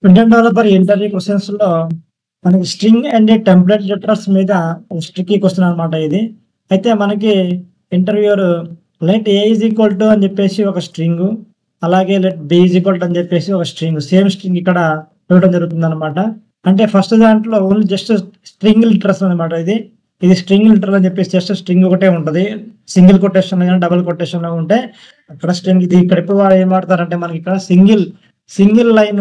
Front developer interview questions లో మనకి string and template letters మీద ట్రిక్కీ క్వశ్చన్ అనమాట ఇది. అయితే మనకి interviewer let A is equal to అని చెప్పేసి ఒక స్ట్రింగ్, అలాగే let B is equal to అని చెప్పేసి ఒక స్ట్రింగ్, సేమ్ స్ట్రింగ్ ఇక్కడ ఇవ్వడం జరుగుతుంది అనమాట. అంటే ఫస్ట్ దాంట్లో ఓన్లీ జస్ట్ స్ట్రింగ్ లిటర్స్ అనమాట. ఇది స్ట్రింగ్ లిటర్ అని చెప్పేసి జస్ట్ స్ట్రింగ్ ఒకటే ఉంటుంది. సింగిల్ కొటేషన్ కానీ డబుల్ కొటేషన్ ఉంటే అక్కడ స్ట్రింగ్. ఇది ఇక్కడ ఎప్పుడు ఏం వాడతారంటే మనకి ఇక్కడ సింగిల్ లైన్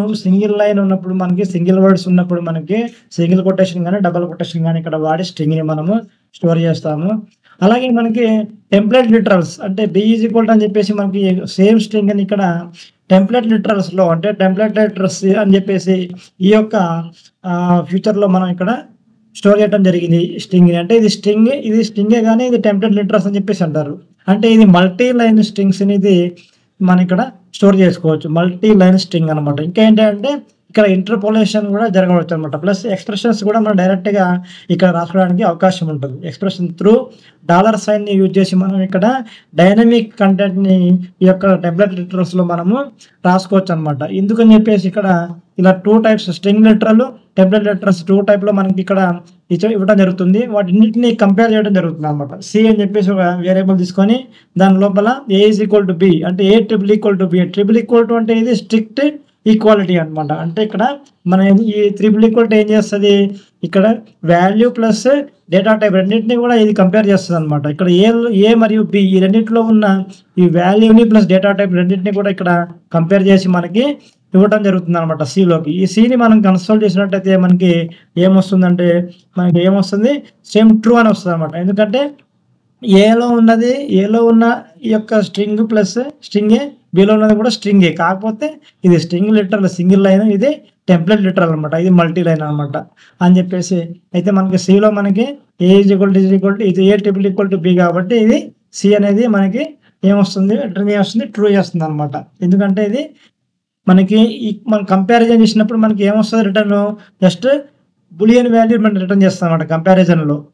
ఉన్నప్పుడు మనకి సింగిల్ వర్డ్స్ ఉన్నప్పుడు మనకి సింగిల్ కొటేషన్ కానీ డబుల్ కొటేషన్ కానీ ఇక్కడ వాడి స్ట్రింగ్ ని మనము స్టోర్ చేస్తాము. అలాగే మనకి టెంప్లెట్ లిటరల్స్ అంటే బి ఈజ్ ఈక్వల్ అని చెప్పేసి మనకి సేమ్ స్ట్రింగ్ అని ఇక్కడ టెంప్లెట్ లిటరల్స్ లో అంటే టెంప్లెట్ లెటర్స్ అని చెప్పేసి ఈ యొక్క ఫ్యూచర్ లో మనం ఇక్కడ స్టోర్ చేయడం జరిగింది స్ట్రింగ్. అంటే ఇది స్ట్రింగే కానీ ఇది టెంప్లెట్ లిటరల్స్ అని చెప్పేసి అంటారు. అంటే ఇది మల్టీ లైన్ స్ట్రింగ్స్ అనేది మనం ఇక్కడ స్టోర్ చేసుకోవచ్చు, మల్టీ లైన్ స్ట్రింగ్ అనమాట. ఇంకా ఏంటంటే ఇక్కడ ఇంటర్పోలేషన్ కూడా జరగవచ్చు అనమాట. ప్లస్ ఎక్స్ప్రెషన్స్ కూడా మనం డైరెక్ట్ గా ఇక్కడ రాసుకోవడానికి అవకాశం ఉంటుంది. ఎక్స్ప్రెషన్ త్రూ $sign ని యూజ్ చేసి మనం ఇక్కడ డైనమిక్ కంటెంట్ ని ఈ యొక్క టెంప్లెట్ లిటరల్స్ లో మనము రాసుకోవచ్చు అనమాట. ఎందుకని చెప్పేసి ఇక్కడ ఇలా 2 types string literal template letters 2 type లో మనకి ఇక్కడ ఇవ్వడం జరుగుతుంది. వాటిన్నింటినీ కంపేర్ చేయడం జరుగుతుంది అనమాట. సి అని చెప్పేసి ఒక వేరియబుల్ తీసుకొని దాని లోపల A is equal to B అంటే A triple equal to B. Triple equal to అంటే ఇది స్ట్రిక్ట్ ఈక్వాలిటీ అనమాట. అంటే ఇక్కడ మన ఈ ట్రిపుల్ ఈక్వల్ టు ఏం చేస్తుంది, ఇక్కడ వాల్యూ ప్లస్ డేటా టైప్ రెండింటినీ కూడా ఇది కంపేర్ చేస్తుంది అనమాట. ఇక్కడ ఏ మరియు బి ఈ రెండింటిలో ఉన్న ఈ వాల్యూని ప్లస్ డేటా టైప్ రెండింటినీ కూడా ఇక్కడ కంపేర్ చేసి మనకి ఇవ్వడం జరుగుతుంది అనమాట సిలోకి. ఈ సిని మనం కన్సోల్ చేసినట్టయితే మనకి ఏమొస్తుందంటే మనకి ఏమొస్తుంది, సేమ్ ట్రూ అని వస్తుంది అనమాట. ఎందుకంటే ఏలో ఉన్న ఈ యొక్క స్ట్రింగ్ ప్లస్ స్ట్రింగే, బిలో ఉన్నది కూడా స్ట్రింగే. కాకపోతే ఇది స్ట్రింగ్ లిటరల్ సింగిల్ లైన్, ఇది టెంప్లెట్ లిటరల్ అనమాట, ఇది మల్టీ లైన్ అనమాట అని చెప్పేసి. అయితే మనకి సిలో మనకి ఏ ఈజ్ ఈక్వల్ టు ఇది ఏ ట్రిపుల్ ఈక్వల్ టు బి కాబట్టి ఇది సి అనేది మనకి ఏమొస్తుంది, రిటర్న్ వస్తుంది, ట్రూ చేస్తుంది అనమాట. ఎందుకంటే ఇది మనకి మనం కంపారిజన్ చేసినప్పుడు మనకి ఏమొస్తుంది రిటర్న్, జస్ట్ బులియన్ వాల్యూ మనం రిటర్న్ చేస్తాం అనమాట.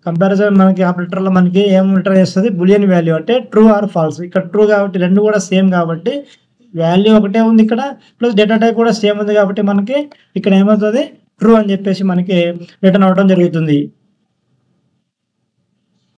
కంపారిజన్ మనకి ఆపరేటర్ లో మనకి ఏం రిటర్న్ చేస్తుంది, బులియన్ వాల్యూ అంటే ట్రూ ఆర్ ఫాల్స్. ఇక్కడ ట్రూ కాబట్టి రెండు కూడా సేమ్ కాబట్టి వాల్యూ ఒకటే ఉంది ఇక్కడ, ప్లస్ డేటా టైప్ కూడా సేమ్ ఉంది కాబట్టి మనకి ఇక్కడ ఏమవుతుంది ట్రూ అని చెప్పేసి మనకి రిటర్న్ అవ్వడం జరుగుతుంది.